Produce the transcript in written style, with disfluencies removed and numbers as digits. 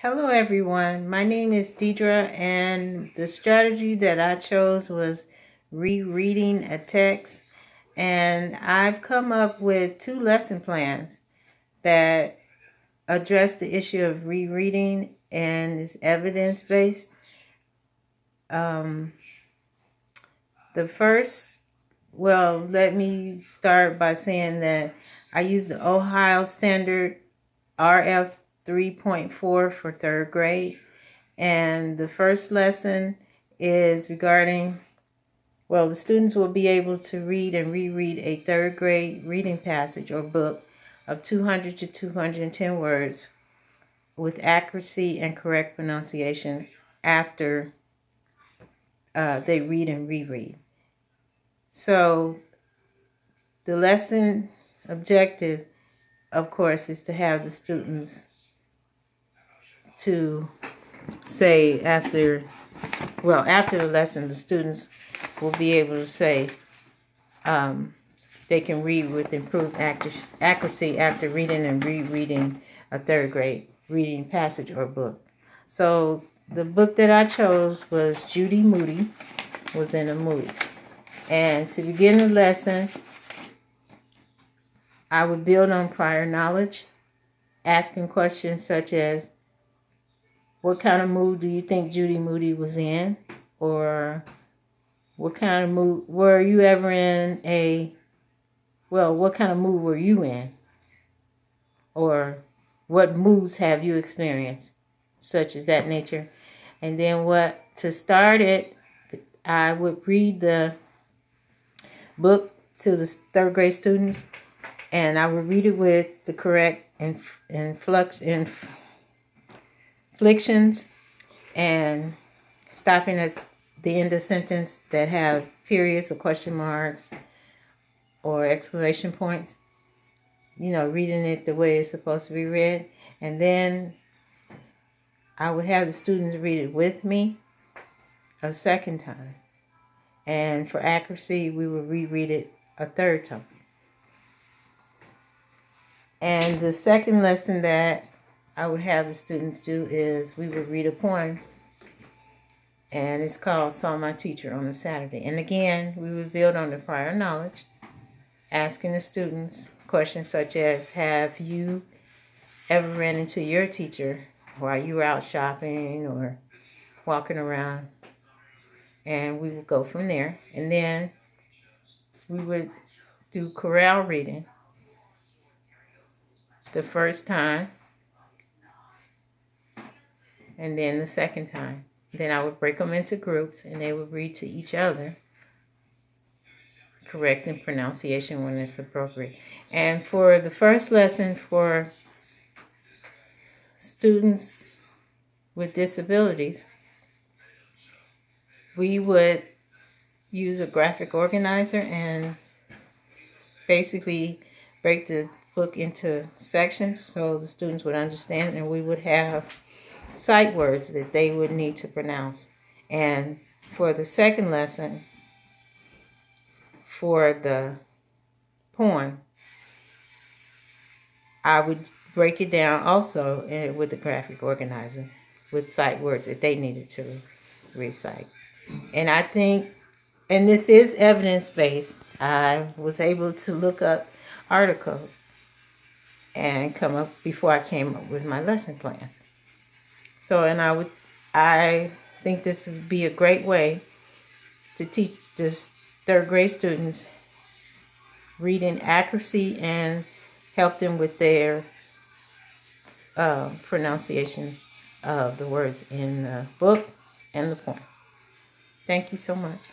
Hello everyone, my name is Deidre and the strategy that I chose was rereading a text, and I've come up with 2 lesson plans that address the issue of rereading and is evidence-based. The first, let me start by saying that I use the Ohio Standard RF 3.4 for 3rd grade. And the first lesson is regarding, the students will be able to read and reread a 3rd grade reading passage or book of 200 to 210 words with accuracy and correct pronunciation after they read and reread. So the lesson objective, of course, is to have the students to say after the lesson, the students will be able to say they can read with improved accuracy after reading and rereading a 3rd grade reading passage or book. So the book that I chose was Judy Moody Was in a Mood. And to begin the lesson, I would build on prior knowledge, asking questions such as, what kind of mood do you think Judy Moody was in? Or what kind of mood were you ever in what kind of mood were you in? Or what moods have you experienced? Such as that nature. And then to start it, I would read the book to the 3rd grade students, and I would read it with the correct inflections and stopping at the end of sentence that have periods or question marks or exclamation points. Reading it the way it's supposed to be read. And then I would have the students read it with me a 2nd time. And for accuracy, we would reread it a 3rd time. And the second lesson that I would have the students do is we would read a poem, and it's called Saw My Teacher on a Saturday. And again, we would build on the prior knowledge, asking the students questions such as, have you ever ran into your teacher while you were out shopping or walking around? And we would go from there. And then we would do chorale reading the first time, and then the 2nd time. Then I would break them into groups, and they would read to each other, correcting pronunciation when it's appropriate. And for the first lesson for students with disabilities, we would use a graphic organizer and basically break the book into sections so the students would understand, and we would have sight words that they would need to pronounce. And for the 2nd lesson, for the poem, I would break it down also with the graphic organizer with sight words that they needed to recite. And I think, and this is evidence-based, I was able to look up articles and come up before I came up with my lesson plans. So, and I think this would be a great way to teach this 3rd grade students reading accuracy and help them with their pronunciation of the words in the book and the poem. Thank you so much.